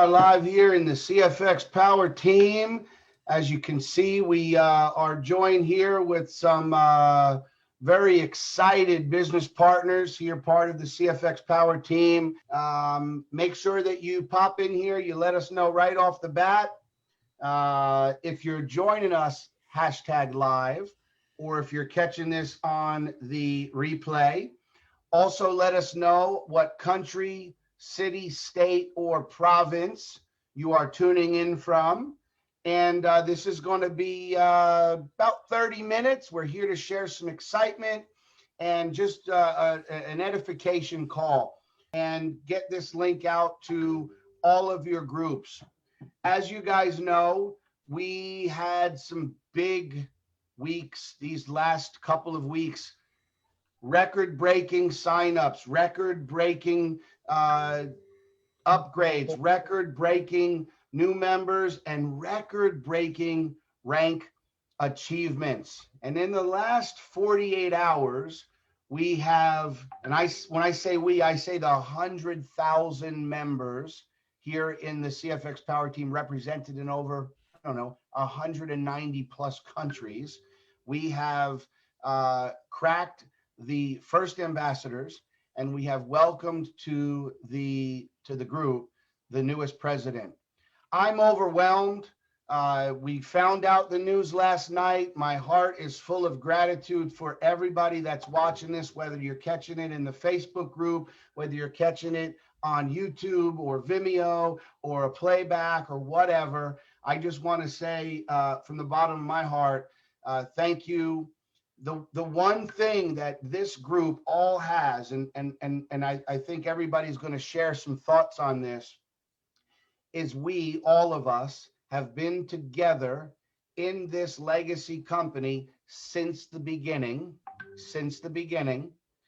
are live here in the CFX Power team. As you can see, we are joined here with some very excited business partners here, part of the CFX Power team. Make sure that you pop in here. You let us know right off the bat if you're joining us #live, or if you're catching this on the replay. Also, let us know what country, city, state, or province you are tuning in from. And this is going to be about 30 minutes. We're here to share some excitement and just an edification call and get this link out to all of your groups. As you guys know, we had some big weeks these last couple of weeks. Record-breaking signups, record-breaking upgrades, record-breaking new members, and record-breaking rank achievements. And in the last 48 hours, we have, and when I say we, I say the 100,000 members here in the CFX Power team, represented in over, 190 plus countries. We have cracked the first ambassadors, and we have welcomed to the group the newest president. I'm overwhelmed. We found out the news last night. My heart is full of gratitude for everybody that's watching this, whether you're catching it in the Facebook group, whether you're catching it on YouTube or Vimeo or a playback or whatever. I just want to say from the bottom of my heart, thank you. The one thing that this group all has, and I think everybody's going to share some thoughts on this, is we, all of us, have been together in this legacy company since the beginning.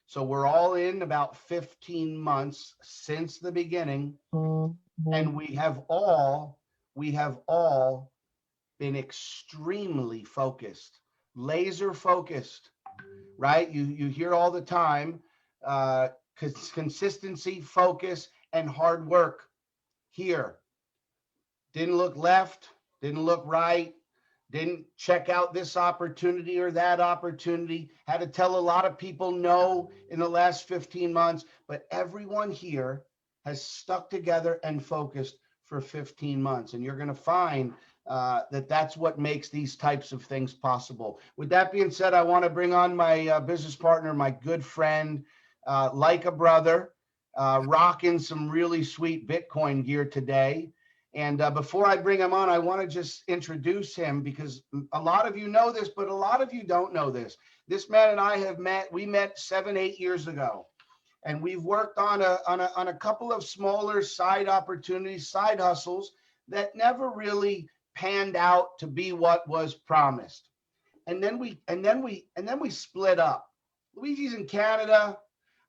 So we're all in about 15 months since the beginning, and we have all been extremely focused. Laser focused, right? You hear all the time, consistency, focus, and hard work. Here, didn't look left, didn't look right, didn't check out this opportunity or that opportunity. Had to tell a lot of people no in the last 15 months, but everyone here has stuck together and focused for 15 months. And you're going to find that's what makes these types of things possible. With that being said, I want to bring on my business partner, my good friend, like a brother, rocking some really sweet Bitcoin gear today. And before I bring him on, I want to just introduce him, because a lot of you know this, but a lot of you don't know this. This man and I we met 7-8 years ago, and we've worked on a couple of smaller side opportunities, side hustles that never really panned out to be what was promised. And then we split up. Luigi's in Canada,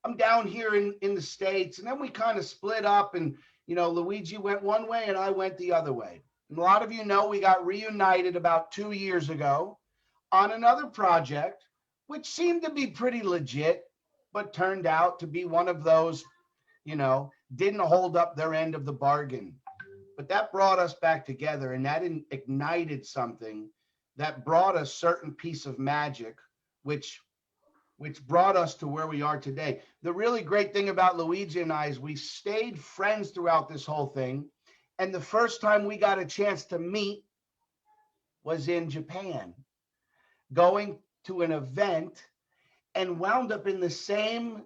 I'm down here in the States, and then we kind of split up, and Luigi went one way and I went the other way. And a lot of you know we got reunited about 2 years ago on another project, which seemed to be pretty legit, but turned out to be one of those, didn't hold up their end of the bargain. But that brought us back together, and that ignited something that brought a certain piece of magic, which brought us to where we are today. The really great thing about Luigi and I is we stayed friends throughout this whole thing. And the first time we got a chance to meet was in Japan, going to an event, and wound up in the same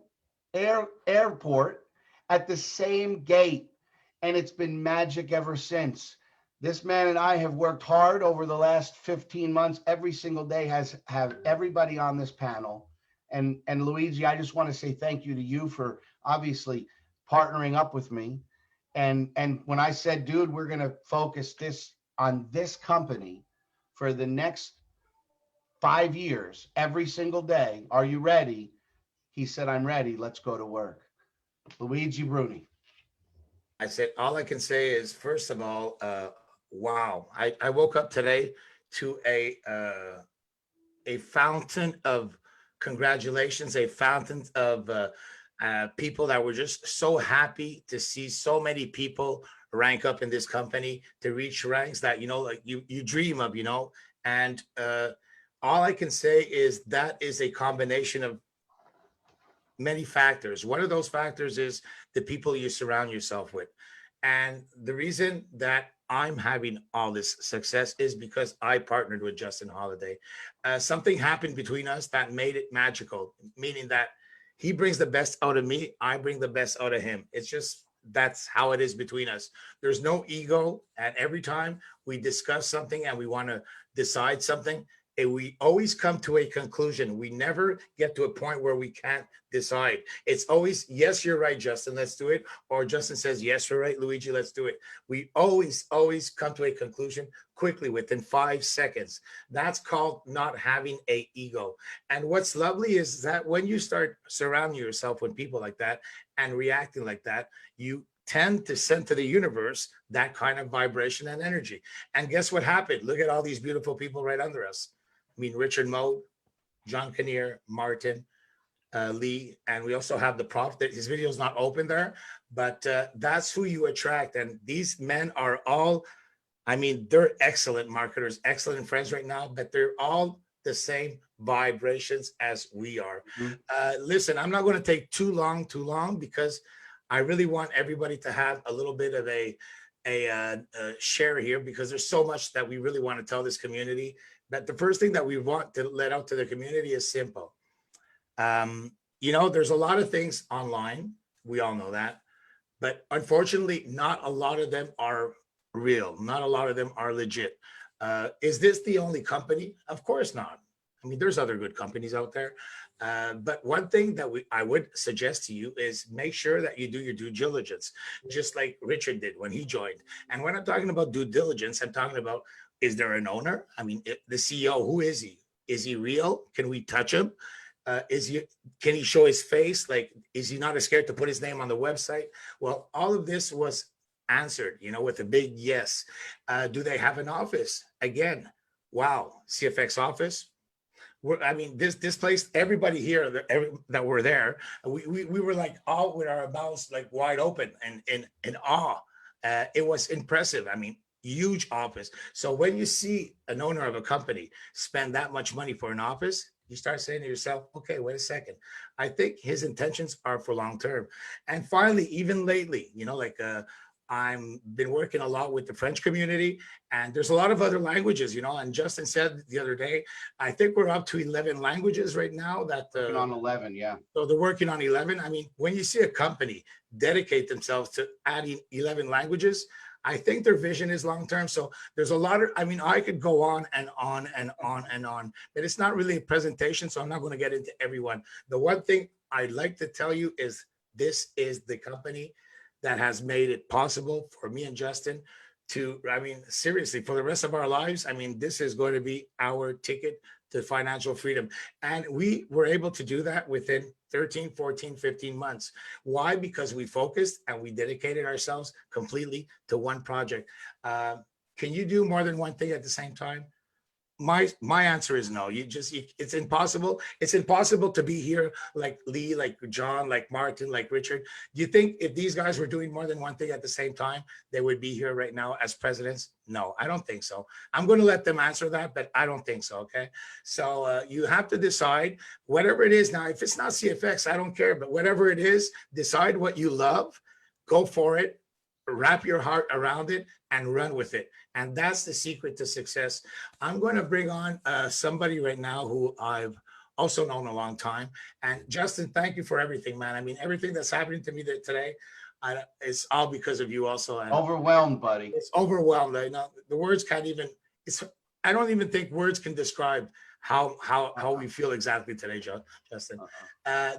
airport at the same gate. And it's been magic ever since. This man and I have worked hard over the last 15 months. Every single day have everybody on this panel. And Luigi, I just want to say thank you to you for obviously partnering up with me. And when I said, dude, we're going to focus on this company for the next 5 years, every single day. Are you ready? He said, I'm ready. Let's go to work. Luigi Bruni. I said, all I can say is, first of all, wow. I woke up today to a fountain of congratulations, a fountain of people that were just so happy to see so many people rank up in this company, to reach ranks that, like you dream of, and all I can say is that is a combination of many factors. One of those factors is the people you surround yourself with. And the reason that I'm having all this success is because I partnered with Justin Holiday. Something happened between us that made it magical, meaning that he brings the best out of me, I bring the best out of him. It's just that's how it is between us. There's no ego. And every time we discuss something and we want to decide something, and we always come to a conclusion. We never get to a point where we can't decide. It's always, yes, you're right, Justin, let's do it. Or Justin says, yes, you're right, Luigi, let's do it. We always come to a conclusion quickly within 5 seconds. That's called not having a ego. And what's lovely is that when you start surrounding yourself with people like that and reacting like that, you tend to send to the universe that kind of vibration and energy. And guess what happened? Look at all these beautiful people right under us. I mean, Richard Mode, John Kinnear, Martin, Lee, and we also have the prof. That his video is not open there, but that's who you attract. And these men are all, I mean, they're excellent marketers, excellent friends right now, but they're all the same vibrations as we are. Listen, I'm not going to take too long, because I really want everybody to have a little bit of a share here, because there's so much that we really want to tell this community. But the first thing that we want to let out to the community is simple. There's a lot of things online. We all know that. But unfortunately, not a lot of them are real. Not a lot of them are legit. Is this the only company? Of course not. I mean, there's other good companies out there. But one thing that I would suggest to you is make sure that you do your due diligence, just like Richard did when he joined. And when I'm talking about due diligence, I'm talking about, is there an owner? I mean, the CEO, who is he? Is he real? Can we touch him? Can he show his face? Like, is he not scared to put his name on the website? Well, all of this was answered, with a big yes. Do they have an office? Again, wow, CFX office. This place, everybody here that were there, we were like all with our mouths like wide open and in awe. It was impressive. I mean, huge office. So when you see an owner of a company spend that much money for an office, you start saying to yourself, okay, wait a second. I think his intentions are for long term. And finally, even lately, I've been working a lot with the French community, and there's a lot of other languages, and Justin said the other day, I think we're up to 11 languages right now that working on 11, yeah. So they're working on 11. I mean, when you see a company dedicate themselves to adding 11 languages, I think their vision is long-term. So there's a lot of, I could go on and on and on and on, but it's not really a presentation. So I'm not going to get into everyone. The one thing I'd like to tell you is this is the company that has made it possible for me and Justin to, seriously, for the rest of our lives, this is going to be our ticket to financial freedom. And we were able to do that within 13, 14, 15 months. Why? Because we focused and we dedicated ourselves completely to one project. Can you do more than one thing at the same time? My answer is no. It's impossible. It's impossible to be here like Lee, like John, like Martin, like Richard. Do you think if these guys were doing more than one thing at the same time, they would be here right now as presidents? No, I don't think so. I'm going to let them answer that, but I don't think so. Okay. So you have to decide whatever it is. Now, if it's not CFX, I don't care, but whatever it is, decide what you love, go for it, wrap your heart around it and run with it. And that's the secret to success. I'm going to bring on somebody right now who I've also known a long time. And Justin, thank you for everything, man. Everything that's happening to me today, it's all because of you also. And overwhelmed, buddy. It's overwhelmed. The words can't even, I don't even think words can describe how we feel exactly today, Justin.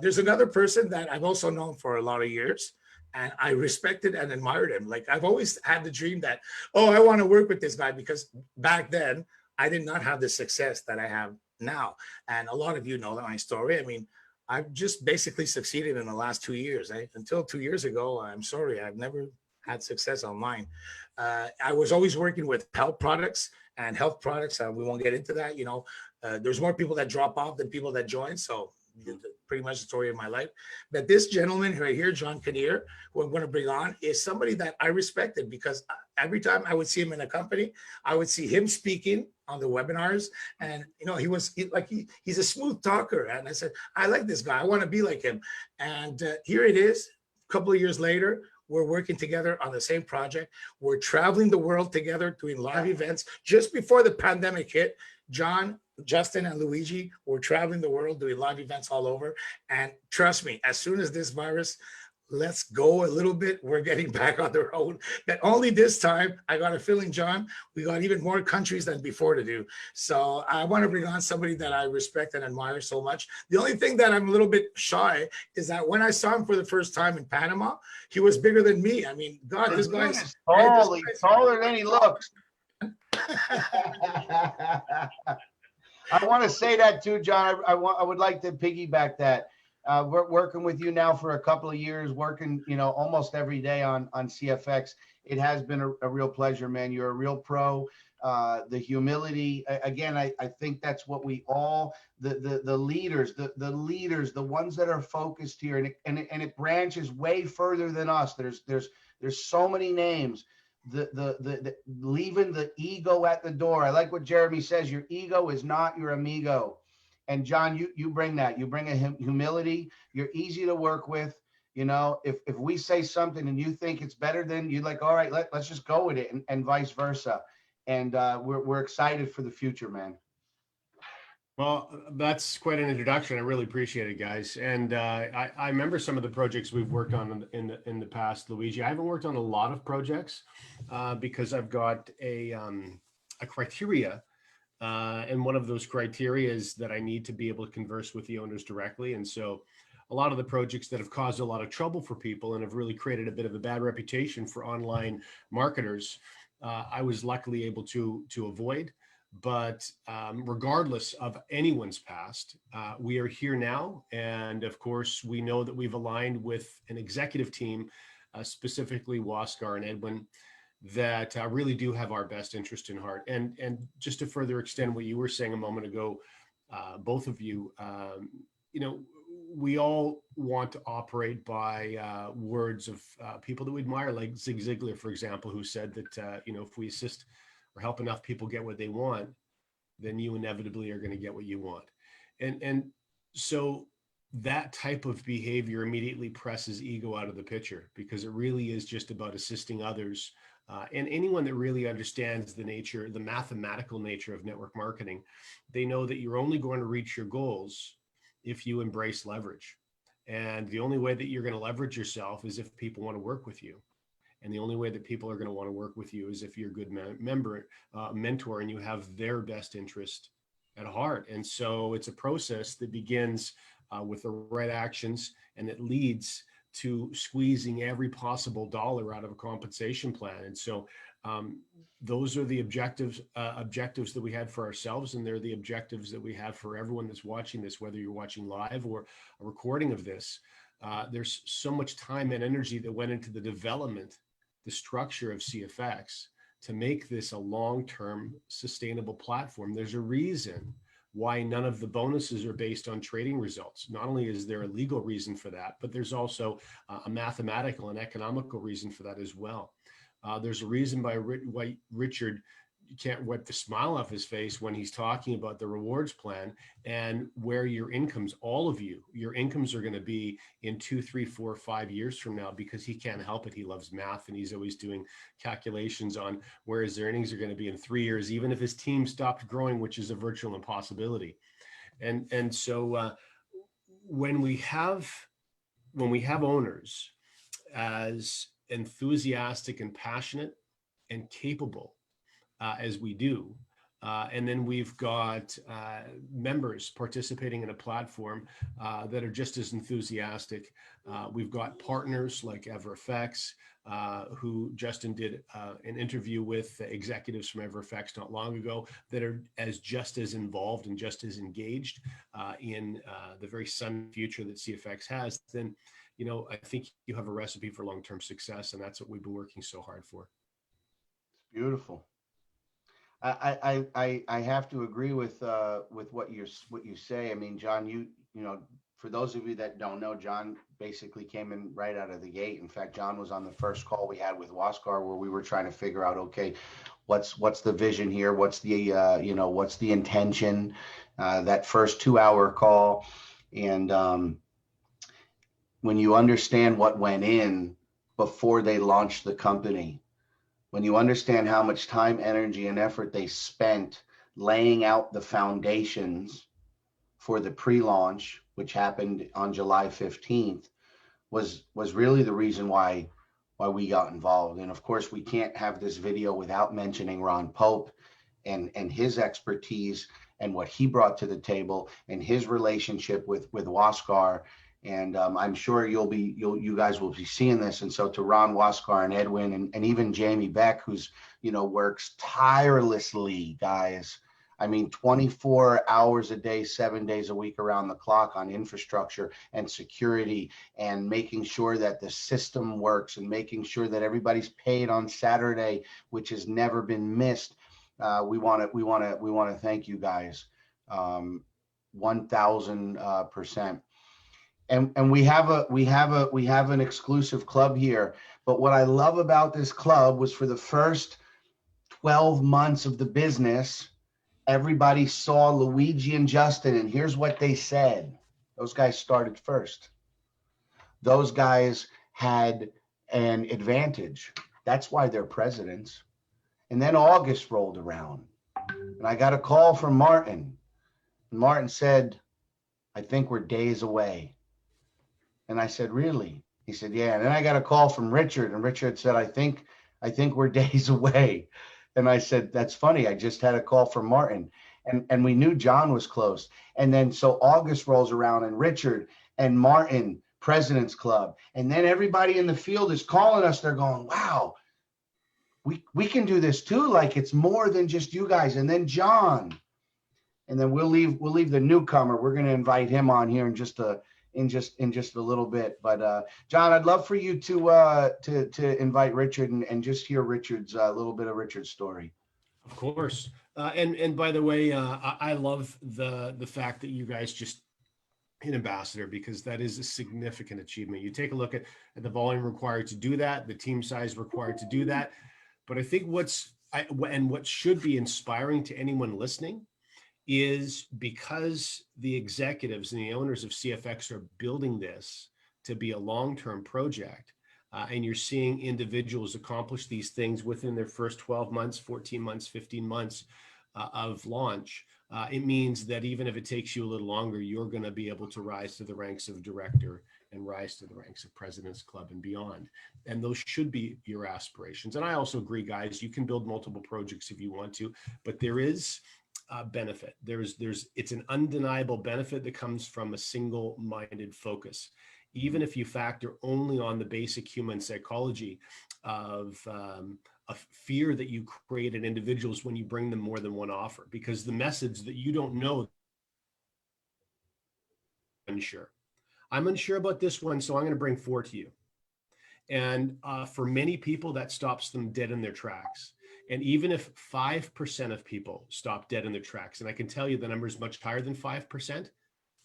There's another person that I've also known for a lot of years. And I respected and admired him. Like, I've always had the dream that, I want to work with this guy, because back then I did not have the success that I have now. And a lot of you know my story. I've just basically succeeded in the last 2 years. Until 2 years ago, I'm sorry, I've never had success online. I was always working with health products. We won't get into that. There's more people that drop off than people that join. So pretty much the story of my life. But this gentleman right here, John Kinnear, who I'm going to bring on, is somebody that I respected because every time I would see him in a company, I would see him speaking on the webinars, and he's a smooth talker, and I said, I like this guy, I want to be like him. And here it is, a couple of years later, we're working together on the same project. We're traveling the world together, doing live events. Just before the pandemic hit, John, Justin, and Luigi were traveling the world, doing live events all over. And trust me, as soon as this virus lets go a little bit, we're getting back on the road. But only this time, I got a feeling, John, we got even more countries than before to do. So I want to bring on somebody that I respect and admire so much. The only thing that I'm a little bit shy is that when I saw him for the first time in Panama, he was bigger than me. I mean, God, this guy's tall. He's taller than he looks. I want to say that too, John. I would like to piggyback that. We're working with you now for a couple of years, working, almost every day on CFX. It has been a real pleasure, man. You're a real pro. The humility, again, I think that's what we all, the leaders, the leaders, the ones that are focused here, and it branches way further than us. There's so many names. The leaving the ego at the door. I like what Jeremy says. Your ego is not your amigo. And John, you bring that. You bring a humility. You're easy to work with. If we say something and you think it's better, then you're like, all right, let's just go with it, and vice versa. And we're excited for the future, man. Well, that's quite an introduction. I really appreciate it, guys. And I remember some of the projects we've worked on in the past, Luigi. I haven't worked on a lot of projects because I've got a criteria. And one of those criteria is that I need to be able to converse with the owners directly. And so a lot of the projects that have caused a lot of trouble for people and have really created a bit of a bad reputation for online marketers, I was luckily able to avoid. But regardless of anyone's past, we are here now. And of course, we know that we've aligned with an executive team, specifically Waskar and Edwin, that really do have our best interest in heart. And just to further extend what you were saying a moment ago, both of you, we all want to operate by words of people that we admire, like Zig Ziglar, for example, who said that, if we assist or help enough people get what they want, then you inevitably are going to get what you want. And so that type of behavior immediately presses ego out of the picture, because it really is just about assisting others. And anyone that really understands the mathematical nature of network marketing, they know that you're only going to reach your goals if you embrace leverage. And the only way that you're going to leverage yourself is if people want to work with you. And the only way that people are going to want to work with you is if you're a good mentor, and you have their best interest at heart. And so it's a process that begins with the right actions, and it leads to squeezing every possible dollar out of a compensation plan. And so those are the objectives that we had for ourselves, and they're the objectives that we have for everyone that's watching this, whether you're watching live or a recording of this. There's so much time and energy that went into the development, the structure of CFX, to make this a long-term sustainable platform. There's a reason why none of the bonuses are based on trading results. Not only is there a legal reason for that, but there's also a mathematical and economical reason for that as well. There's a reason why Richard can't wipe the smile off his face when he's talking about the rewards plan and where your incomes, all of you, your incomes are going to be in 2, 3, 4, 5 years from now, because he can't help it. He loves math, and he's always doing calculations on where his earnings are going to be in 3 years, even if his team stopped growing, which is a virtual impossibility. And so when we have owners as enthusiastic and passionate and capable as we do, and then we've got members participating in a platform that are just as enthusiastic. We've got partners like EverFX, who Justin did an interview with executives from EverFX not long ago, that are just as involved and just as engaged in the very sun future that CFX has. Then, I think you have a recipe for long-term success, and that's what we've been working so hard for. It's beautiful. I have to agree with what you say. I mean, John, for those of you that don't know, John basically came in right out of the gate. In fact, John was on the first call we had with Waskar where we were trying to figure out, okay, what's the vision here? What's the what's the intention? That first 2 hour call, and when you understand what went in before they launched the company, when you understand how much time, energy, and effort they spent laying out the foundations for the pre-launch, which happened on July 15th, was really the reason why we got involved. And of course, we can't have this video without mentioning Ron Pope and his expertise and what he brought to the table and his relationship with Waskar. And I'm sure you guys will be seeing this. And so to Ron, Waskar, and Edwin, and even Jamie Beck, who's works tirelessly, guys. I mean, 24 hours a day, 7 days a week around the clock on infrastructure and security and making sure that the system works and making sure that everybody's paid on Saturday, which has never been missed. We want to thank you guys 1,000%. And we have an exclusive club here. But what I love about this club was for the first 12 months of the business, everybody saw Luigi and Justin, and here's what they said. Those guys started first. Those guys had an advantage. That's why they're presidents. And then August rolled around, and I got a call from Martin. And Martin said, I think we're days away. And I said, really? He said, yeah. And then I got a call from Richard, and Richard said, I think we're days away. And I said, that's funny. I just had a call from Martin, and we knew John was close. And then so August rolls around, and Richard and Martin, President's Club. And then everybody in the field is calling us. They're going, wow, we can do this too. Like, it's more than just you guys. And then John, and then we'll leave the newcomer. We're going to invite him on here in just a little bit. But John, I'd love for you to invite Richard and just hear Richard's little bit of Richard's story. Of course. And by the way, I love the fact that you guys just hit ambassador, because that is a significant achievement. You take a look at the volume required to do that, the team size required to do that. But I think what should be inspiring to anyone listening is, because the executives and the owners of CFX are building this to be a long-term project, and you're seeing individuals accomplish these things within their first 12 months, 14 months, 15 months of launch, it means that even if it takes you a little longer, you're going to be able to rise to the ranks of director and rise to the ranks of President's Club and beyond. And those should be your aspirations. And I also agree, guys, you can build multiple projects if you want to, but there is benefit. It's an undeniable benefit that comes from a single-minded focus. Even if you factor only on the basic human psychology of fear that you create in individuals when you bring them more than one offer, because the message that you don't know, I'm unsure about this one, so I'm going to bring 4 to you. And for many people, that stops them dead in their tracks. And even if 5% of people stop dead in their tracks, and I can tell you the number is much higher than 5%,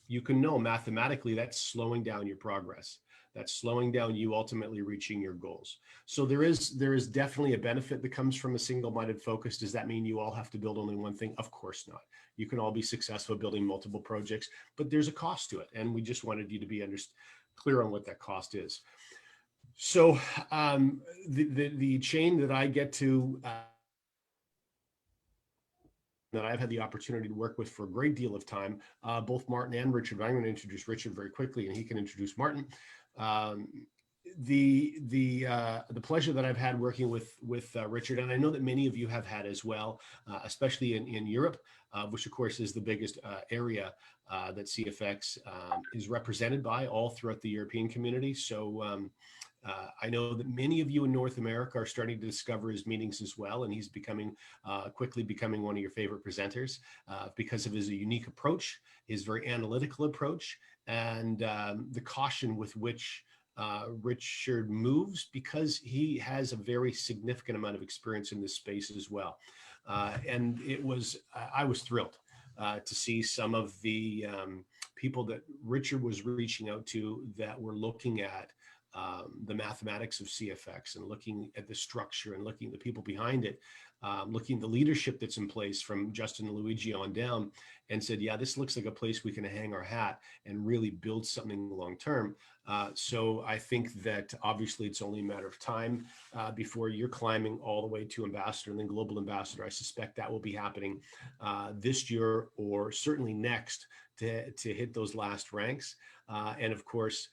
you can know mathematically that's slowing down your progress. That's slowing down you ultimately reaching your goals. So there is definitely a benefit that comes from a single-minded focus. Does that mean you all have to build only one thing? Of course not. You can all be successful building multiple projects, but there's a cost to it. And we just wanted you to be clear on what that cost is. So the chain that I get to, that I've had the opportunity to work with for a great deal of time, both Martin and Richard. I'm going to introduce Richard very quickly, and he can introduce Martin. The pleasure that I've had working with Richard, and I know that many of you have had as well, especially in Europe, which of course is the biggest area that CFX is represented by all throughout the European community. So I know that many of you in North America are starting to discover his meetings as well, and he's quickly becoming one of your favorite presenters because of his unique approach, his very analytical approach, and the caution with which Richard moves, because he has a very significant amount of experience in this space as well. And I was thrilled to see some of the people that Richard was reaching out to that were looking at the mathematics of CFX and looking at the structure and looking at the people behind it, looking at the leadership that's in place from Justin and Luigi on down, and said, yeah, this looks like a place we can hang our hat and really build something long term. So I think that obviously it's only a matter of time before you're climbing all the way to ambassador and then global ambassador. I suspect that will be happening this year or certainly next to hit those last ranks. And of course,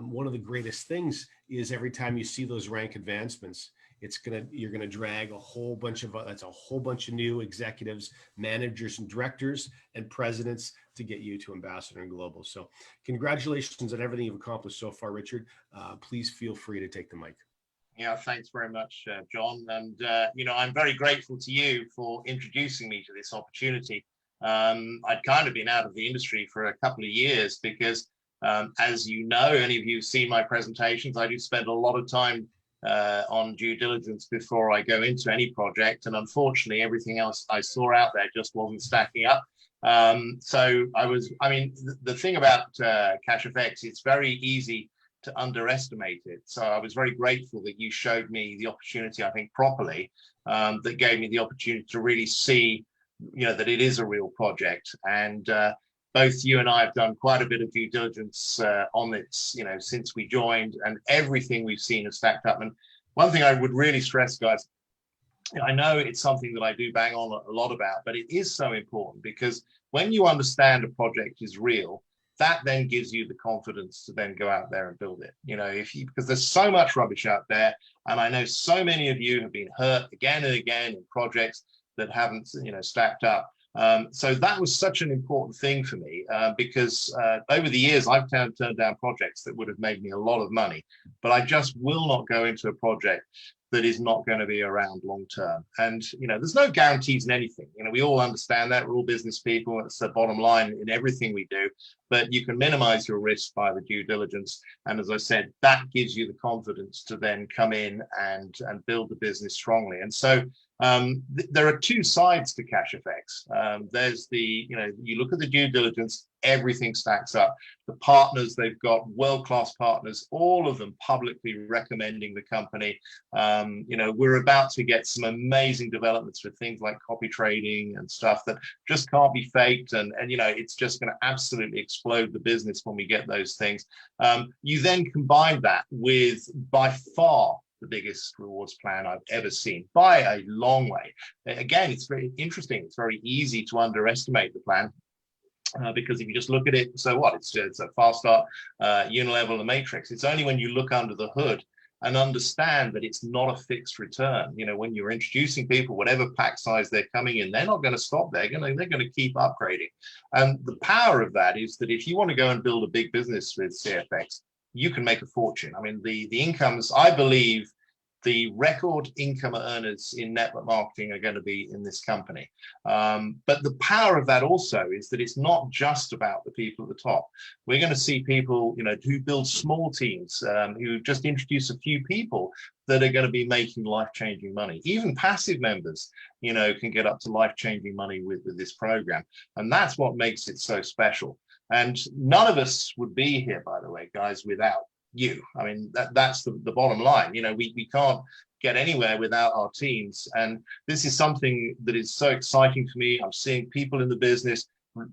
one of the greatest things is every time you see those rank advancements, you're gonna drag a whole bunch of new executives, managers, and directors and presidents to get you to ambassador and global. So congratulations on everything you've accomplished so far, Richard. Please feel free to take the mic. Yeah, thanks very much, John. And I'm very grateful to you for introducing me to this opportunity. I'd kind of been out of the industry for a couple of years because, as you know, any of you who've seen my presentations, I do spend a lot of time on due diligence before I go into any project. And unfortunately, everything else I saw out there just wasn't stacking up. So the thing about CashFX, it's very easy to underestimate it. So I was very grateful that you showed me the opportunity, I think properly, that gave me the opportunity to really see, that it is a real project. And both you and I have done quite a bit of due diligence on it, since we joined, and everything we've seen has stacked up. And one thing I would really stress, guys, I know it's something that I do bang on a lot about, but it is so important because when you understand a project is real, that then gives you the confidence to then go out there and build it. Because there's so much rubbish out there, and I know so many of you have been hurt again and again in projects that haven't, stacked up. So that was such an important thing for me because over the years, I've turned down projects that would have made me a lot of money, but I just will not go into a project that is not going to be around long term. And, there's no guarantees in anything. We all understand that. We're all business people. It's the bottom line in everything we do. But you can minimize your risk by the due diligence. And as I said, that gives you the confidence to then come in and build the business strongly. And so there are two sides to CashFX. There's you look at the due diligence, everything stacks up. The partners, they've got world-class partners, all of them publicly recommending the company. We're about to get some amazing developments with things like copy trading and stuff that just can't be faked. And it's just going to absolutely explode the business when we get those things. You then combine that with by far the biggest rewards plan I've ever seen by a long way. Again, it's very interesting. It's very easy to underestimate the plan because if you just look at it, so what? It's a fast start, unilevel, and matrix. It's only when you look under the hood and understand that it's not a fixed return. When you're introducing people, whatever pack size they're coming in, they're not going to stop. They're going to keep upgrading. And the power of that is that if you want to go and build a big business with CFX, you can make a fortune. I mean, the incomes, I believe the record income earners in network marketing are going to be in this company. But the power of that also is that it's not just about the people at the top. We're going to see people, who build small teams, who just introduce a few people that are going to be making life-changing money. Even passive members, can get up to life-changing money with this program. And that's what makes it so special. And none of us would be here, by the way, guys, without you. I mean, that's the bottom line. We can't get anywhere without our teams. And this is something that is so exciting for me. I'm seeing people in the business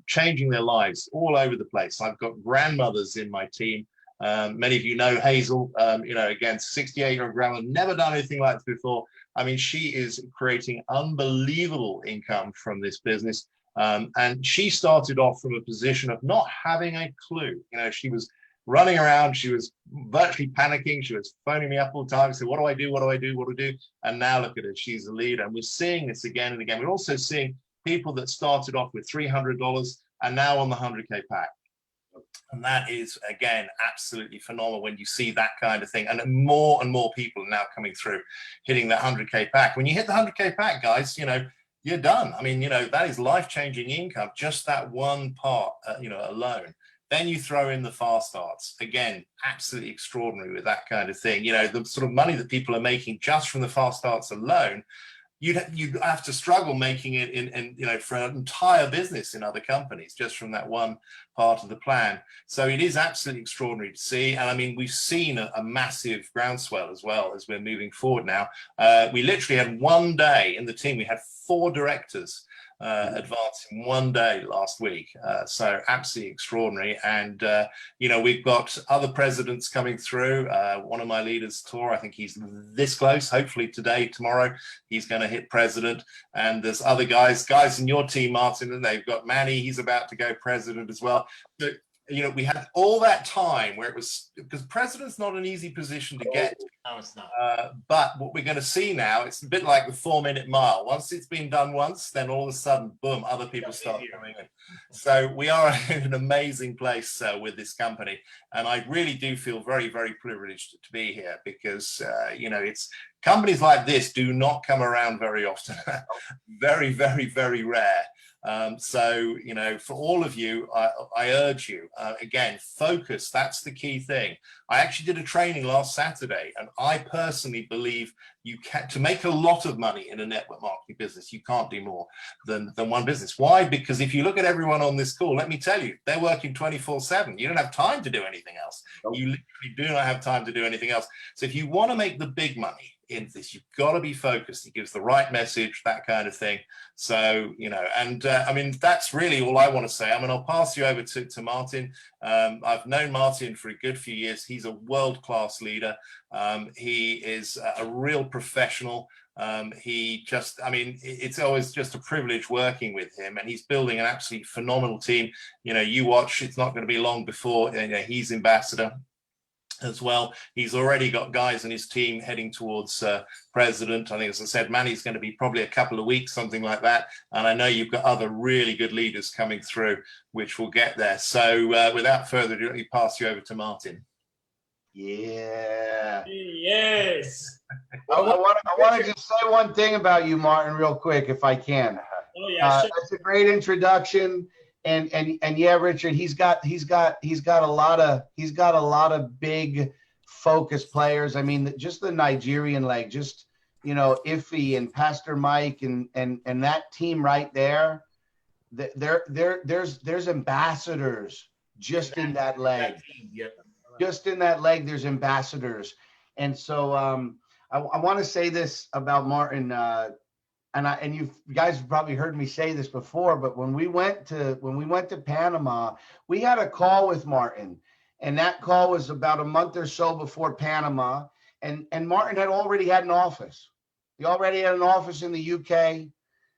changing their lives all over the place. I've got grandmothers in my team. Many of you know Hazel, again, 68-year-old grandma, never done anything like this before. I mean, she is creating unbelievable income from this business. And she started off from a position of not having a clue. She was running around. She was virtually panicking. She was phoning me up all the time. So what do I do? What do I do? What do I do? And now look at her. She's a leader. And we're seeing this again and again. We're also seeing people that started off with $300 and now on the 100K pack. And that is, again, absolutely phenomenal when you see that kind of thing. And more people are now coming through, hitting that 100K pack. When you hit the 100K pack, guys, you're done. I mean, that is life-changing income, just that one part, alone. Then you throw in the fast starts. Again, absolutely extraordinary with that kind of thing. The sort of money that people are making just from the fast starts alone, you'd have to struggle making it in you know, for an entire business in other companies just from that one part of the plan. So it is absolutely extraordinary to see. And I mean, we've seen a massive groundswell as well as we're moving forward now. We literally had one day in the team, we had 4 directors advance in one day last week. So absolutely extraordinary. And, you know, we've got other presidents coming through. One of my leaders, Tor, I think he's this close, hopefully today, tomorrow, he's going to hit president. And there's other guys in your team, Martin, and they've got Manny, he's about to go president as well. So, you know, we had all that time where it was, because president's not an easy position to get. No, it's not. But what we're going to see now, it's a bit like the 4-minute mile. Once it's been done once, then all of a sudden, boom, other people start coming in. So we are in an amazing place with this company. And I really do feel very, very privileged to be here because, you know, it's companies like this do not come around very often. Very, very, very rare. So, you know, for all of you, I urge you, again, focus. That's the key thing. I actually did a training last Saturday, and I personally believe you can, to make a lot of money in a network marketing business, you can't do more than one business. Why? Because if you look at everyone on this call, let me tell you, they're working 24/7. You don't have time to do anything else. You literally do not have time to do anything else. So if you want to make the big money in this, you've got to be focused. It gives the right message, that kind of thing. So, you know, and I mean, that's really all I want to say. I mean, I'll pass you over to Martin. I've known Martin for a good few years. He's a world-class leader. He is a real professional. He just, I mean, it's always just a privilege working with him, and he's building an absolutely phenomenal team. You know, you watch, it's not going to be long before, you know, he's ambassador as well. He's already got guys in his team heading towards president. I think, as I said, Manny's going to be probably a couple of weeks, something like that. And I know you've got other really good leaders coming through, which will get there. So without further ado, let me pass you over to Martin. Yeah. Yes. I want to just say one thing about you, Martin, real quick, if I can. Oh yeah, sure. That's a great introduction. And yeah, Richard, he's got a lot of big focus players. I mean, just the Nigerian leg, just, you know, Iffy and Pastor Mike and that team right there. There's ambassadors just in that leg. Just in that leg, there's ambassadors. And so I want to say this about Martin. And you guys have probably heard me say this before, but when we went to Panama, we had a call with Martin, and that call was about a month or so before Panama. And Martin had already had an office. He already had an office in the UK.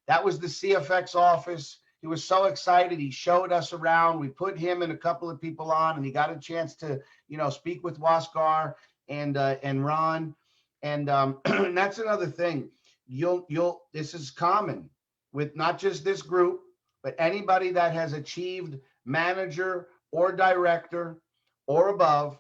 That was the CFX office. He was so excited. He showed us around. We put him and a couple of people on, and he got a chance to, you know, speak with Waskar and Ron. And that's another thing. This is common with not just this group, but anybody that has achieved manager or director or above.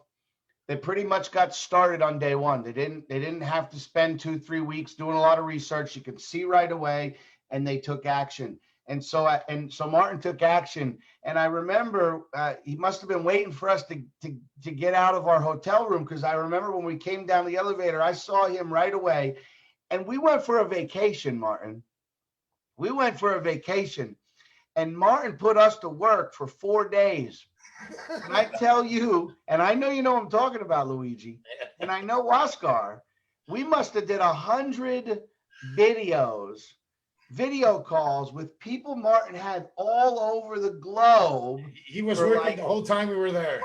They pretty much got started on day one. They didn't have to spend 2-3 weeks doing a lot of research. You could see right away, and they took action. And so Martin took action. And I remember he must have been waiting for us to get out of our hotel room, because I remember when we came down the elevator, I saw him right away. And we went for a vacation, Martin. We went for a vacation, and Martin put us to work for 4 days. And I tell you, and I know you know what I'm talking about, Luigi, and I know Waskar, we must have did 100 video calls with people Martin had all over the globe. He was working the whole time we were there.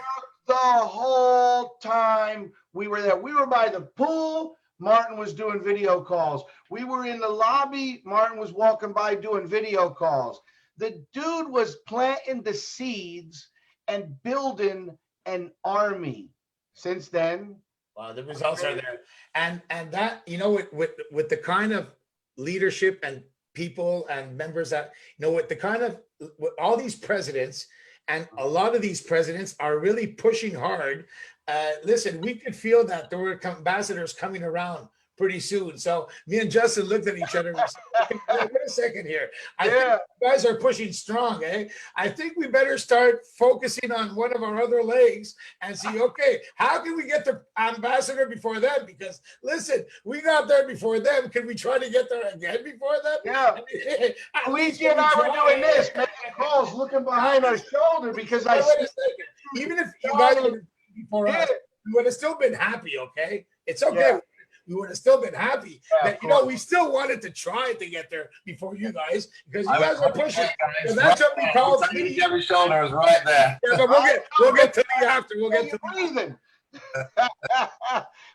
The whole time we were there. We were by the pool. Martin was doing video calls. We were in the lobby. Martin was walking by doing video calls. The dude was planting the seeds and building an army. Since then, wow, the results are there. And that, you know, with the kind of leadership and people and members that, you know, with the kind of, with all these presidents, and a lot of these presidents are really pushing hard. Listen, we could feel that there were ambassadors coming around pretty soon. So me and Justin looked at each other and said, wait a second here. I think Yeah. you guys are pushing strong, eh? I think we better start focusing on one of our other legs and see, okay, how can we get the ambassador before them? Because listen, we got there before them. Can we try to get there again before them? Yeah. At least Luigi and I were try. doing this, making calls, looking behind our shoulder because I Wait see a second. Even if you guys would have before us, Yeah. we would have still been happy, okay? It's okay. Yeah. We would have still been happy Yeah, that, of you know, course. we still wanted to try to get there before you guys because you I guys was are pushing. right there, And guys. that's what we Right call there. speed. Every shoulder is right there. Yeah, but we'll get to the after. We'll get Hey, to you're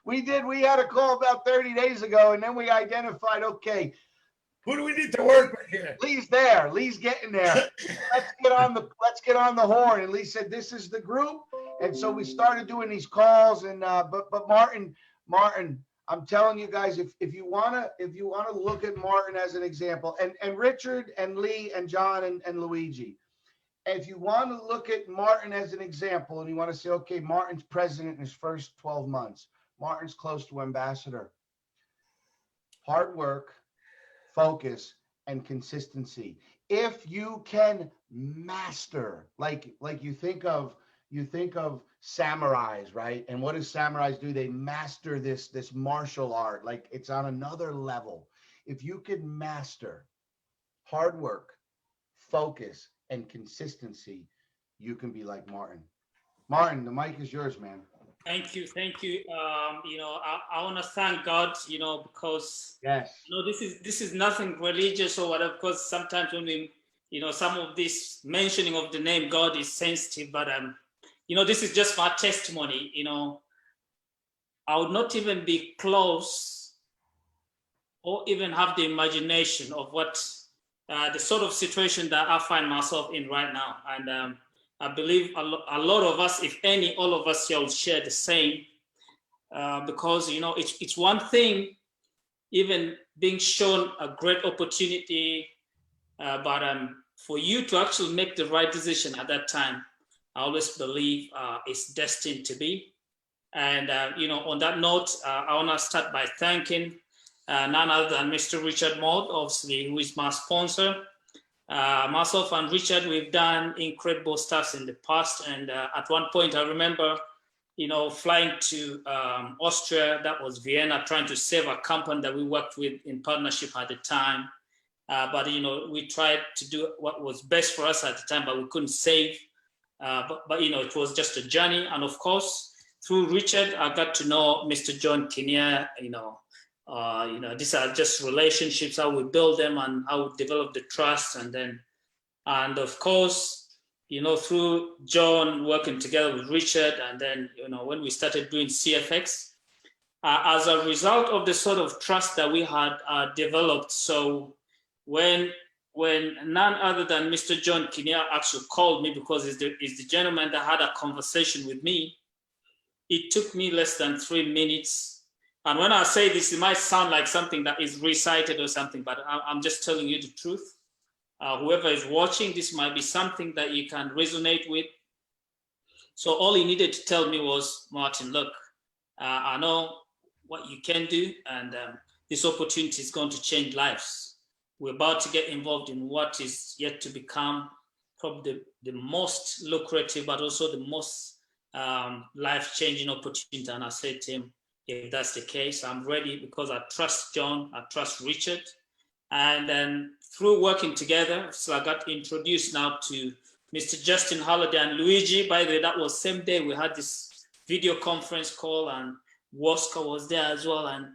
breathing. We had a call about 30 days ago, and then we identified, okay, who do we need to work with here? Lee's there. Lee's getting there. Let's get on the horn. And Lee said, this is the group. And so we started doing these calls. And but Martin, I'm telling you guys, if you wanna look at Martin as an example, and Richard and Lee and John and Luigi, if you want to look at Martin as an example, and you want to say, okay, Martin's president in his first 12 months, Martin's close to ambassador. Hard work, focus, and consistency. If you can master, like you think of samurais, right? And what do samurais do? They master this martial art, like it's on another level. If you can master hard work, focus, and consistency, you can be like Martin. Martin, the mic is yours, man. Thank you. You know, I want to thank God, you know, because Yes. you know, this is nothing religious or whatever. Because sometimes when we, you know, some of this mentioning of the name God is sensitive, but you know, this is just my testimony. You know, I would not even be close, or even have the imagination of what the sort of situation that I find myself in right now, and I believe a lot of us, if any, all of us here will share the same, because you know it's one thing, even being shown a great opportunity, but for you to actually make the right decision at that time, I always believe it's destined to be. And you know, on that note, I want to start by thanking none other than Mr. Richard Maud, obviously, who is my sponsor. Myself and Richard, we've done incredible stuff in the past. And at one point, I remember, you know, flying to Austria, that was Vienna, trying to save a company that we worked with in partnership at the time. But, you know, we tried to do what was best for us at the time, but we couldn't save. But you know, it was just a journey. And of course, through Richard, I got to know Mr. John Kinia. You know, these are just relationships, how we build them and how we develop the trust. And of course, you know, through John working together with Richard, and then, you know, when we started doing CFX, as a result of the sort of trust that we had developed. So when none other than Mr. John Kinia actually called me, because he's the gentleman that had a conversation with me, it took me less than 3 minutes. And when I say this, it might sound like something that is recited or something, but I'm just telling you the truth. Whoever is watching, this might be something that you can resonate with. So all he needed to tell me was, Martin, look, I know what you can do, and this opportunity is going to change lives. We're about to get involved in what is yet to become probably the most lucrative, but also the most life-changing opportunity. And I said to him, if that's the case, I'm ready, because I trust John, I trust Richard. And then through working together, so I got introduced now to Mr. Justin Holiday and Luigi. By the way, that was same day we had this video conference call, and Waska was there as well. And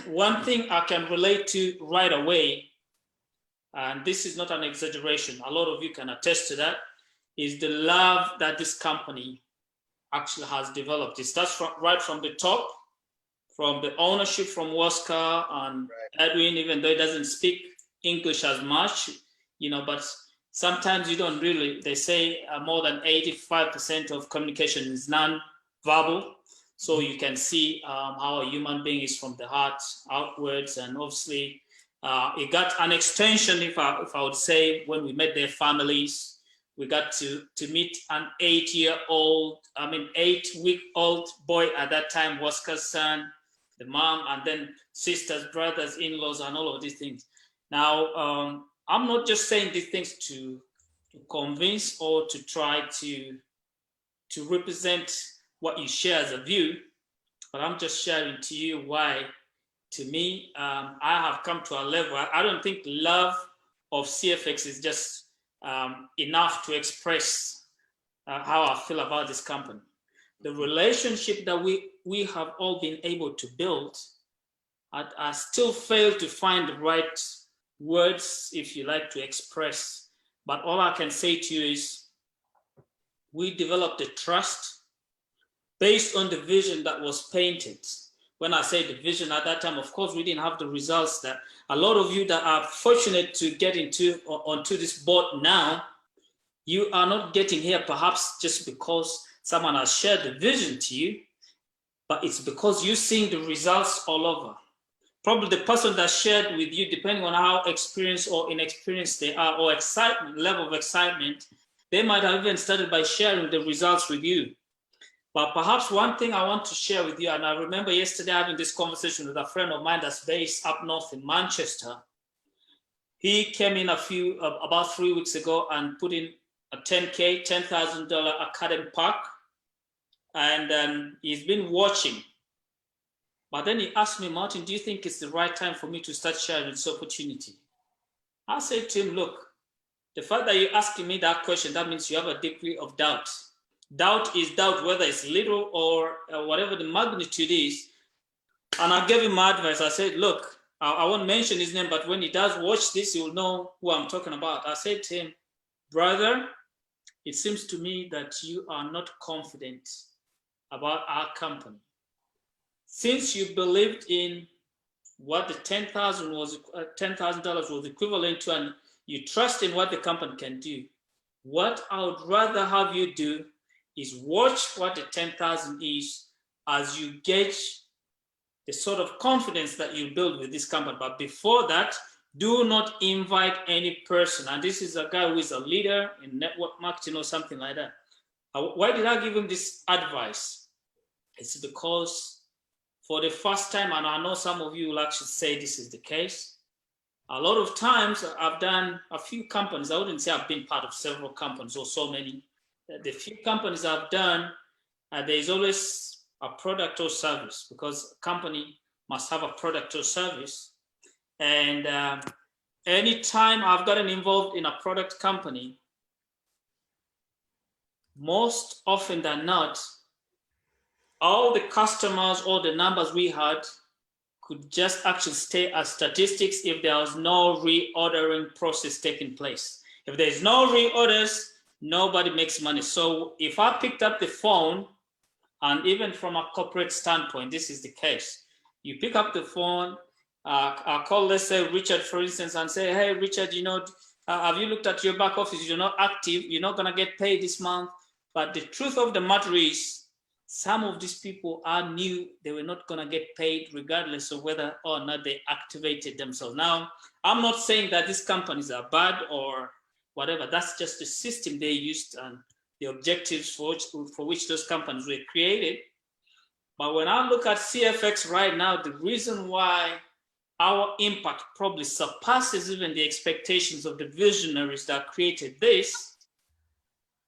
one thing I can relate to right away, and this is not an exaggeration, a lot of you can attest to that, is the love that this company actually has developed. It starts right from the top, from the ownership, from Waska and Edwin, even though he doesn't speak English as much, you know, but sometimes you don't really, they say more than 85% of communication is non-verbal. So you can see how a human being is from the heart outwards. And obviously it got an extension, if I would say, when we met their families. We got to meet an 8-week-old boy at that time, Waska's son. the mom, and then sisters, brothers, in-laws, and all of these things. Now, I'm not just saying these things to convince or to try to represent what you share as a view, but I'm just sharing to you why, to me, I have come to a level. I don't think love of CFX is just enough to express how I feel about this company. The relationship that we have all been able to build, I still fail to find the right words, if you like, to express. But all I can say to you is we developed a trust based on the vision that was painted. When I say the vision at that time, of course, we didn't have the results that a lot of you that are fortunate to get onto this board now, you are not getting here perhaps just because someone has shared the vision to you, but it's because you're seeing the results all over. Probably the person that shared with you, depending on how experienced or inexperienced they are, or level of excitement, they might have even started by sharing the results with you. But perhaps one thing I want to share with you, and I remember yesterday having this conversation with a friend of mine that's based up north in Manchester. He came in about 3 weeks ago and put in a $10,000 academy pack, and he's been watching. But then he asked me, Martin, do you think it's the right time for me to start sharing this opportunity? I said to him, look, the fact that you're asking me that question, that means you have a degree of doubt. Doubt is doubt, whether it's little or whatever the magnitude is. And I gave him my advice. I said, look, I won't mention his name, but when he does watch this, he will know who I'm talking about. I said to him, brother, it seems to me that you are not confident about our company. Since you believed in what the $10,000 was equivalent to, and you trust in what the company can do, what I would rather have you do is watch what the 10,000 is as you gauge the sort of confidence that you build with this company. But before that, do not invite any person. And this is a guy who is a leader in network marketing or something like that. Why did I give him this advice? It's because for the first time, and I know some of you will actually say this is the case, a lot of times I've done a few companies. I wouldn't say I've been part of several companies or so many. The few companies I've done, there's always a product or service, because a company must have a product or service. And anytime I've gotten involved in a product company, most often than not, all the customers or the numbers we had could just actually stay as statistics if there was no reordering process taking place. If there's no reorders, nobody makes money. So if I picked up the phone, and even from a corporate standpoint, this is the case. You pick up the phone, I call, let's say, Richard, for instance, and say, hey, Richard, have you looked at your back office? You're not active. You're not going to get paid this month. But the truth of the matter is, some of these people are new. They were not going to get paid regardless of whether or not they activated themselves. Now, I'm not saying that these companies are bad or whatever. That's just the system they used and the objectives for which those companies were created. But when I look at CFX right now, the reason why our impact probably surpasses even the expectations of the visionaries that created this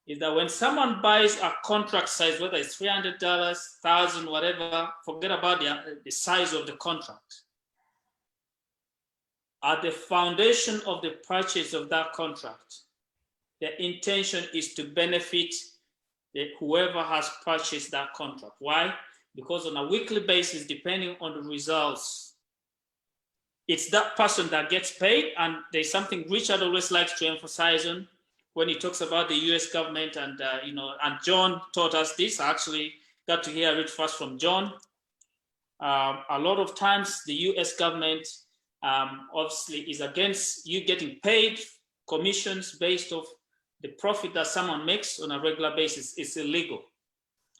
is that when someone buys a contract size, whether it's $300, $1,000, whatever, forget about the size of the contract. At the foundation of the purchase of that contract, the intention is to benefit whoever has purchased that contract. Why? Because on a weekly basis, depending on the results, it's that person that gets paid. And there's something Richard always likes to emphasize on when he talks about the US government, and and John taught us this. I actually got to hear it first from John. A lot of times the US government obviously is against you getting paid commissions based off the profit that someone makes on a regular basis. Is illegal.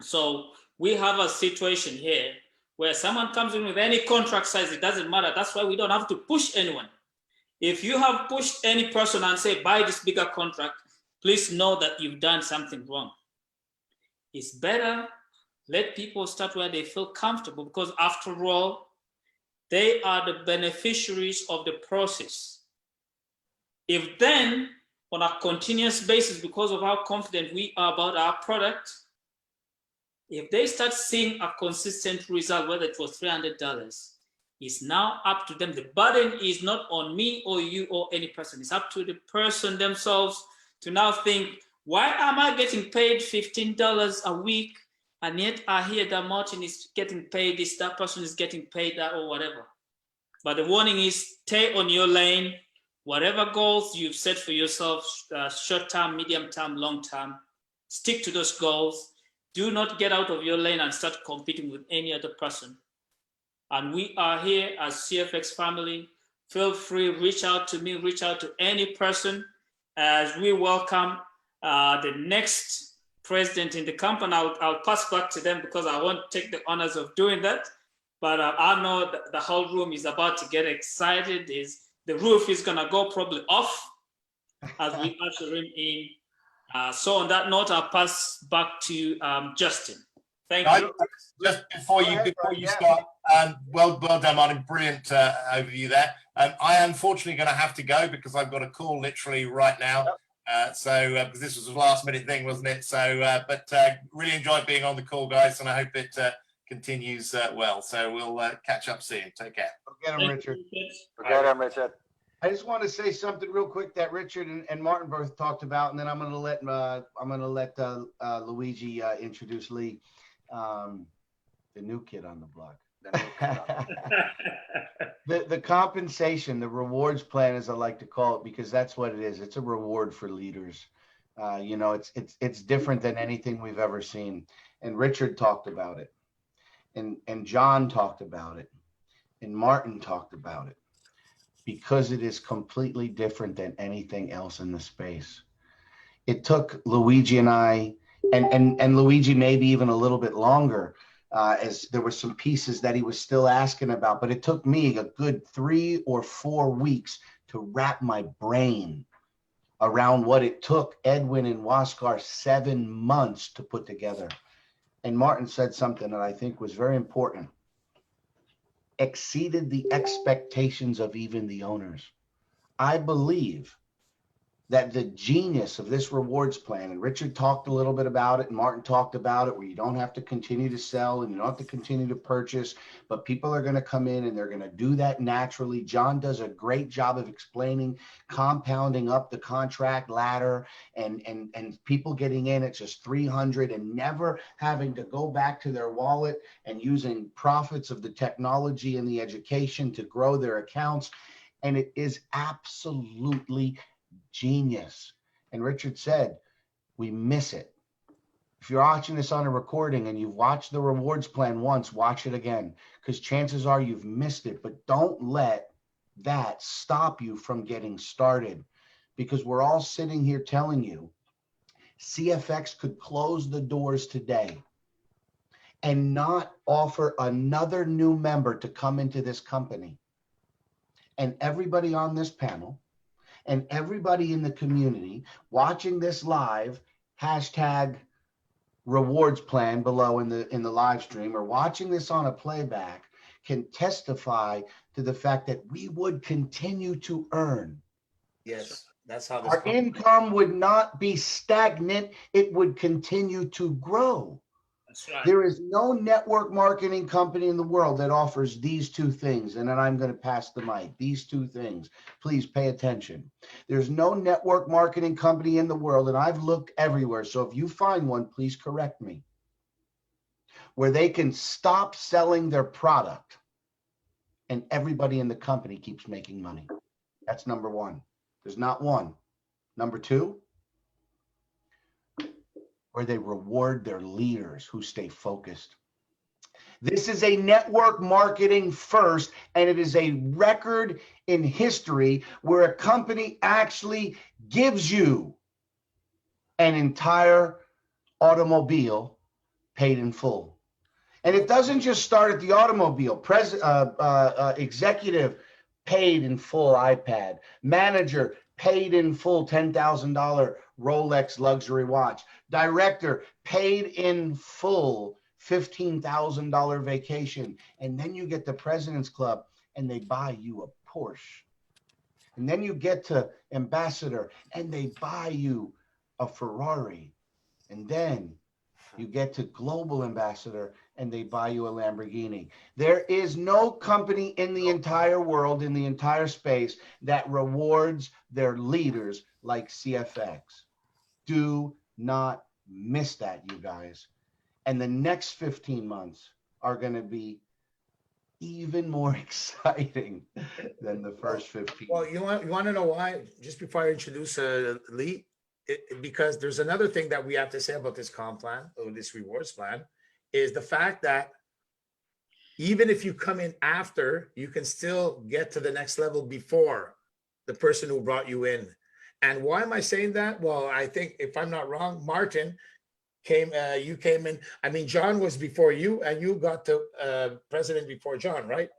So we have a situation here where someone comes in with any contract size, it doesn't matter. That's why we don't have to push anyone. If you have pushed any person and say, buy this bigger contract, please know that you've done something wrong. It's better Let people start where they feel comfortable, because after all, they are the beneficiaries of the process. If then, on a continuous basis, because of how confident we are about our product, if they start seeing a consistent result, whether it was $300, it's now up to them. The burden is not on me or you or any person. It's up to the person themselves to now think, why am I getting paid $15 a week, and yet I hear that Martin is getting paid this, that person is getting paid that, or whatever. But the warning is, stay on your lane. Whatever goals you've set for yourself, short-term, medium-term, long-term, stick to those goals. Do not get out of your lane and start competing with any other person. And we are here as CFX family. Feel free, reach out to me, reach out to any person, as we welcome the next president in the company. I'll pass back to them because I won't take the honors of doing that. But I know that the whole room is about to get excited. The roof is gonna go probably off as we usher him in. So on that note, I'll pass back to Justin. Thank you. Just before you start, well done, Martin. Brilliant overview there. I am unfortunately going to have to go because I've got a call literally right now. Because this was a last minute thing, wasn't it? So, but really enjoyed being on the call, guys, and I hope it continues well. So we'll catch up soon. Take care. Forget him, Richard. Forget him, Richard. I just want to say something real quick that Richard and Martin both talked about, and then I'm going to let Luigi introduce Lee, the new kid on the block. The compensation, the rewards plan, as I like to call it, because that's what it is. It's a reward for leaders. You know, it's different than anything we've ever seen. And Richard talked about it, and John talked about it, and Martin talked about it, because it is completely different than anything else in the space. It took Luigi and I, and Luigi maybe even a little bit longer, as there were some pieces that he was still asking about, but it took me a good 3 or 4 weeks to wrap my brain around what it took Edwin and Waskar 7 months to put together. And Martin said something that I think was very important. Exceeded the expectations of even the owners. I believe that the genius of this rewards plan, and Richard talked a little bit about it, and Martin talked about it, where you don't have to continue to sell and you don't have to continue to purchase, but people are going to come in and they're going to do that naturally. John does a great job of explaining compounding up the contract ladder and people getting in at just 300 and never having to go back to their wallet and using profits of the technology and the education to grow their accounts. And it is absolutely genius. And Richard said, we miss it. If you're watching this on a recording and you've watched the rewards plan once, watch it again, because chances are you've missed it. But don't let that stop you from getting started, because we're all sitting here telling you CFX could close the doors today and not offer another new member to come into this company. And everybody on this panel and everybody in the community watching this live, hashtag rewards plan below in the live stream, or watching this on a playback, can testify to the fact that we would continue to earn. Yes, that's how this Our income would not be stagnant. It would continue to grow. That's right. There is no network marketing company in the world that offers these two things. And then I'm going to pass the mic. These two things. Please pay attention. There's no network marketing company in the world, and I've looked everywhere. So if you find one, please correct me, where they can stop selling their product and everybody in the company keeps making money. That's number one. There's not one. Number two, where they reward their leaders who stay focused. This is a network marketing first, and it is a record in history where a company actually gives you an entire automobile paid in full. And it doesn't just start at the automobile. Executive paid in full iPad. Manager paid in full $10,000 Rolex luxury watch. Director paid in full $15,000 vacation. And then you get the President's Club and they buy you a Porsche. And then you get to Ambassador and they buy you a Ferrari. And then you get to Global Ambassador and they buy you a Lamborghini. There is no company in the entire world, in the entire space, that rewards their leaders like CFX. Do not miss that, you guys. And the next 15 months are going to be even more exciting than the first 15. Well, you want to know why? Just before I introduce Lee, because there's another thing that we have to say about this comp plan or this rewards plan is the fact that even if you come in after, you can still get to the next level before the person who brought you in. And why am I saying that? Well, I think if I'm not wrong, Martin you came in. I mean, John was before you, and you got the president before John, right?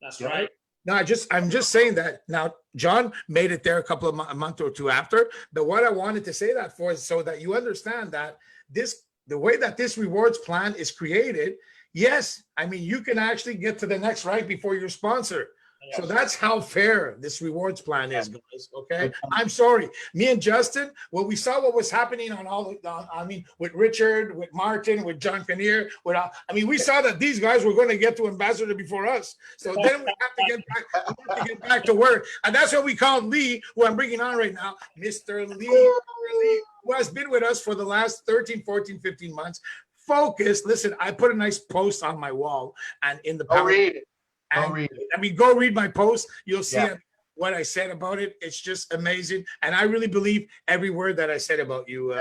That's right. No, I'm just saying that now. John made it there a month or two after. But what I wanted to say that for is so that you understand that the way that this rewards plan is created. Yes, I mean you can actually get to the next rank before your sponsor. Yes. So that's how fair this rewards plan is, guys. Okay, I'm sorry. Me and Justin, well, we saw what was happening with Richard, with Martin, with John Kinnear. We saw that these guys were going to get to ambassador before us. So then we have to get back to work, and that's what we called Lee, who I'm bringing on right now, Mr. Lee, who has been with us for the last 13, 14, 15 months. Focus. Listen, I put a nice post on my wall, and in the Go read it. Go read my post. You'll see what I said about it. It's just amazing. And I really believe every word that I said about you.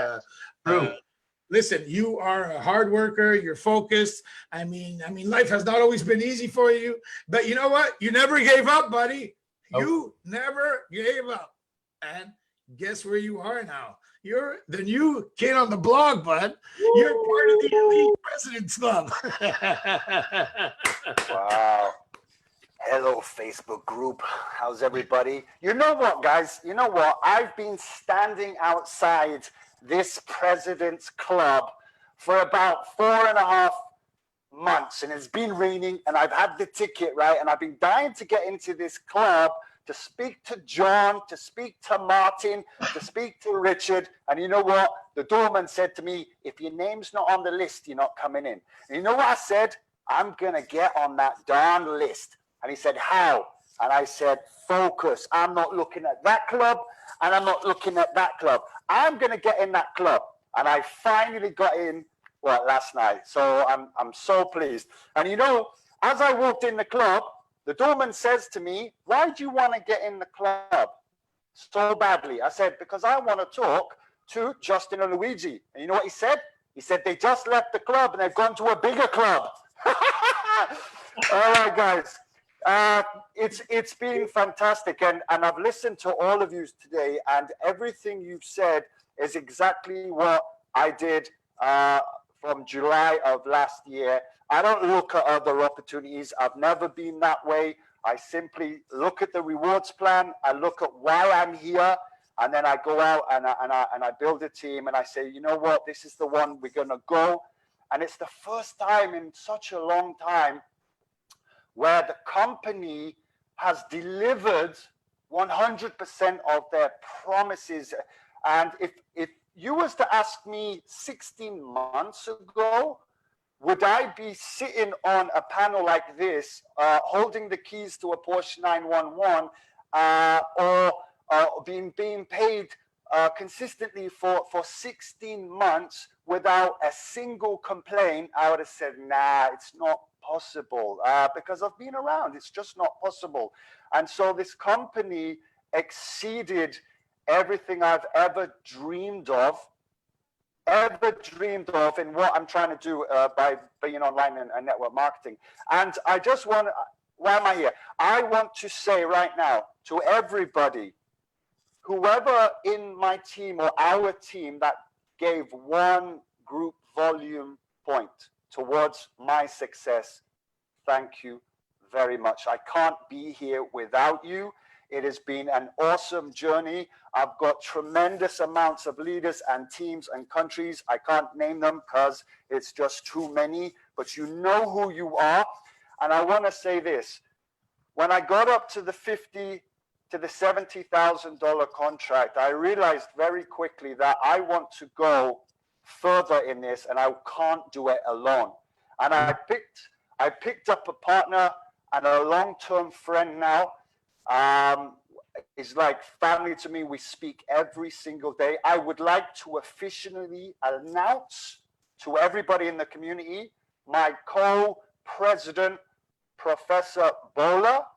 Listen, you are a hard worker. You're focused. I mean, life has not always been easy for you, but you know what? You never gave up, buddy. You never gave up. And guess where you are now? You're the new kid on the blog, bud. You're part of the Elite President's Club. Wow. Hello, Facebook group. How's everybody? You know what, guys? You know what? I've been standing outside this President's Club for about 4.5 months, and it's been raining, and I've had the ticket, right? And I've been dying to get into this club to speak to John, to speak to Martin, to speak to Richard. And you know what? The doorman said to me, if your name's not on the list, you're not coming in. And you know what I said? I'm going to get on that darn list. And he said, how? And I said, focus. I'm not looking at that club, and I'm not looking at that club. I'm going to get in that club. And I finally got in, last night. So I'm so pleased. And you know, as I walked in the club, the doorman says to me, why do you want to get in the club so badly? I said, because I want to talk to Justin and Luigi. And you know what he said? He said, they just left the club and they've gone to a bigger club. All right, guys. It's been fantastic. And I've listened to all of you today, and everything you've said is exactly what I did from July of last year. I don't look at other opportunities. I've never been that way. I simply look at the rewards plan. I look at why I'm here, and then I go out and I build a team, and I say, you know what, this is the one we're going to go. And it's the first time in such a long time where the company has delivered 100% of their promises. And if you was to ask me 16 months ago, would I be sitting on a panel like this, holding the keys to a Porsche 911, or being paid consistently for 16 months without a single complaint? I would have said, nah, it's not possible, because I've been around. It's just not possible. And so this company exceeded everything I've ever dreamed of in what I'm trying to do by being online and network marketing. And I just want, why am I here? I want to say right now to everybody, whoever in my team or our team that gave one group volume point towards my success, thank you very much. I can't be here without you. It has been an awesome journey. I've got tremendous amounts of leaders and teams and countries. I can't name them because it's just too many, but you know who you are. And I want to say this. When I got up to the $70,000 contract, I realized very quickly that I want to go further in this, and I can't do it alone. And I picked up a partner and a long-term friend now. Is like family to me. We speak every single day. I would like to officially announce to everybody in the community my co-president, Professor Bola.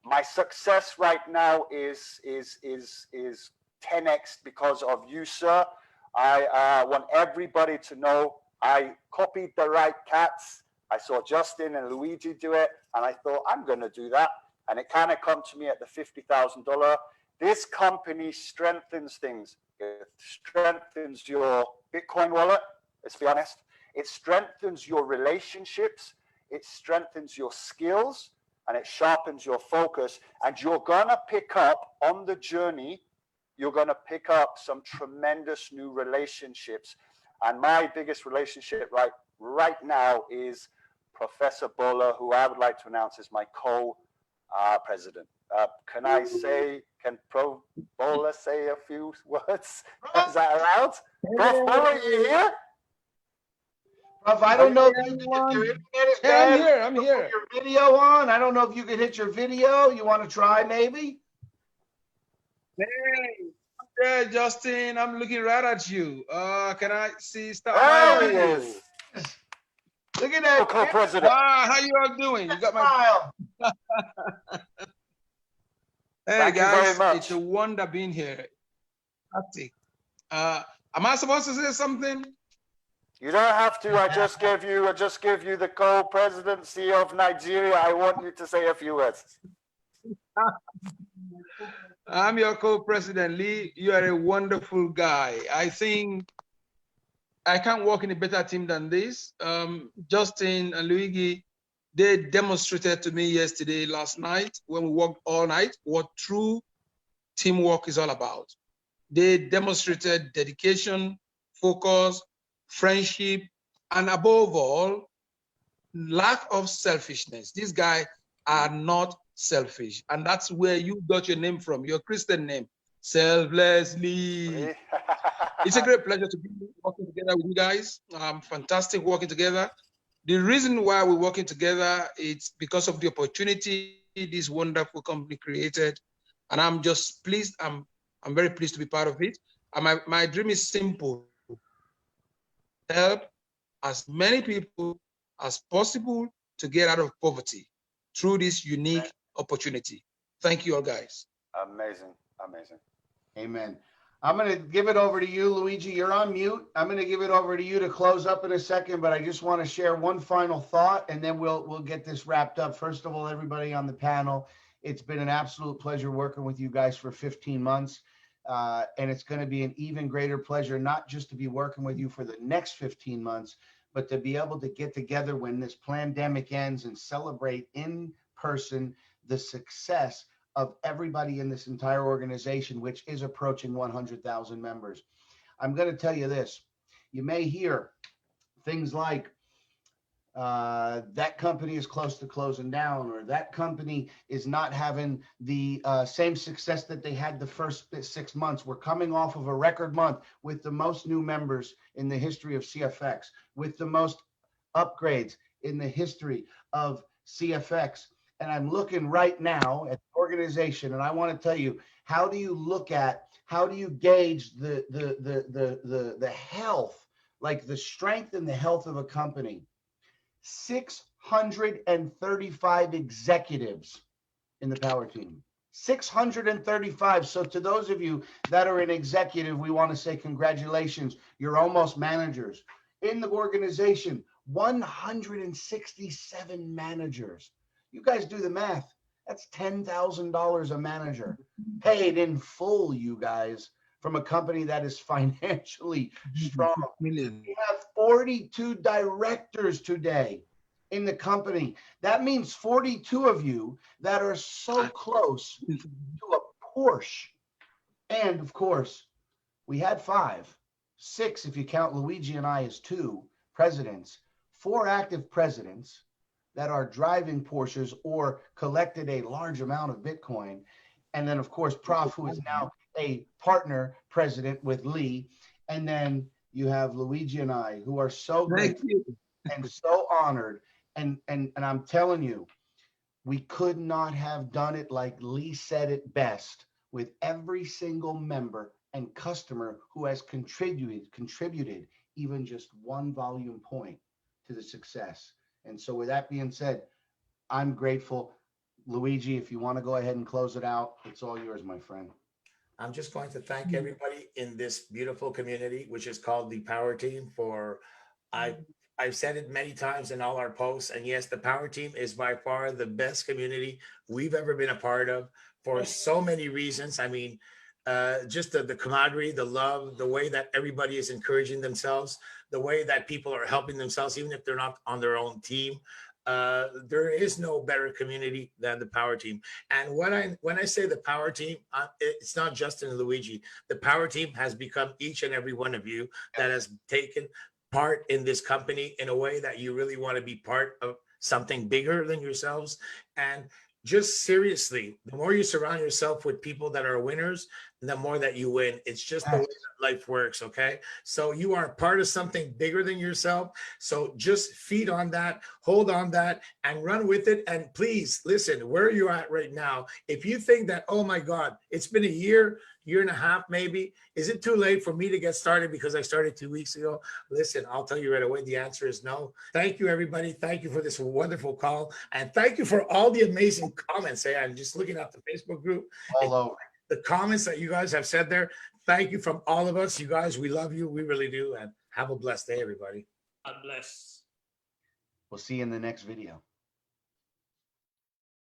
My success right now is 10x because of you, sir. I want everybody to know I copied the right cats. I saw Justin and Luigi do it, and I thought I'm going to do that. And it kind of come to me at the $50,000. This company strengthens things. It strengthens your Bitcoin wallet. Let's be honest. It strengthens your relationships. It strengthens your skills, and it sharpens your focus. And you're going to pick up on the journey. You're going to pick up some tremendous new relationships. And my biggest relationship right now is Professor Bola, who I would like to announce as my co-president. Can Pro Bola say a few words? Is that allowed? Prof Bola, you here? Prof, I don't know if your internet is bad. I'm here. Your video on. I don't know if you can hit your video. You want to try maybe? Hey, Justin, I'm looking right at you. Can I see? Start There he is. Look at that. Co-president. Wow, how you all doing? You got my Smile. Hey Thank you very guys, much. it's a wonder being here. Fantastic. Am I supposed to say something? You don't have to. I just gave you the co-presidency of Nigeria. I want you to say a few words. I'm your co-president, Lee. You are a wonderful guy. I think I can't work in a better team than this. Justin and Luigi, they demonstrated to me last night, when we worked all night, what true teamwork is all about. They demonstrated dedication, focus, friendship, and above all, lack of selfishness. These guys are not selfish. And that's where you got your name from, your Christian name, Selflessly. It's a great pleasure to be working together with you guys. Fantastic working together. The reason why we're working together is because of the opportunity this wonderful company created. And I'm just pleased. I'm very pleased to be part of it. And my dream is simple. Help as many people as possible to get out of poverty through this unique opportunity. Thank you all guys. Amazing, amazing. Amen. I'm going to give it over to you, Luigi. You're on mute. I'm going to give it over to you to close up in a second, but I just want to share one final thought, and then we'll get this wrapped up. First of all, everybody on the panel, it's been an absolute pleasure working with you guys for 15 months. And it's going to be an even greater pleasure, not just to be working with you for the next 15 months, but to be able to get together when this pandemic ends and celebrate in person the success of everybody in this entire organization, which is approaching 100,000 members. I'm going to tell you this. You may hear things like, that company is close to closing down, or that company is not having the same success that they had the first 6 months. We're coming off of a record month with the most new members in the history of CFX, with the most upgrades in the history of CFX. And I'm looking right now at the organization, and I want to tell you, how do you gauge the health, like the strength and the health of a company? 635 executives in the power team. 635. So to those of you that are an executive, we want to say congratulations. You're almost managers. In the organization, 167 managers. You guys do the math. That's $10,000 a manager, paid in full, you guys, from a company that is financially strong. Million. We have 42 directors today. in the company. That means 42 of you that are so close to a Porsche. And of course, we had 5, 6 if you count Luigi and I as 2 presidents, 4 active presidents that are driving Porsches or collected a large amount of Bitcoin. And then, of course, Prof, who is now a partner president with Lee. And then you have Luigi and I, who are so Thank grateful you. and so honored. And I'm telling you, we could not have done it like Lee said it best, with every single member and customer who has contributed even just 1 volume point to the success. And so with that being said, I'm grateful. Luigi, if you want to go ahead and close it out, it's all yours, my friend. I'm just going to thank everybody in this beautiful community, which is called the Power Team. I've said it many times in all our posts, and yes, the Power Team is by far the best community we've ever been a part of for so many reasons. I mean, just the camaraderie, the love, the way that everybody is encouraging themselves, the way that people are helping themselves, even if they're not on their own team. There is no better community than the Power Team. And when I say the Power Team, it's not Justin and Luigi. The Power Team has become each and every one of you that has taken part in this company in a way that you really want to be part of something bigger than yourselves. And just seriously, the more you surround yourself with people that are winners, the more that you win. It's just the way that life works, okay? So you are part of something bigger than yourself. So just feed on that, hold on that, and run with it. And please, listen, where you're at right now, if you think that, oh my God, it's been a year and a half maybe, is it too late for me to get started because I started 2 weeks ago? Listen, I'll tell you right away, the answer is no. Thank you, everybody. Thank you for this wonderful call. And thank you for all the amazing comments. Hey, I'm just looking at the Facebook group. All over. The comments that you guys have said there. Thank you from all of us. You guys, we love you. We really do. And have a blessed day, everybody. God bless. We'll see you in the next video.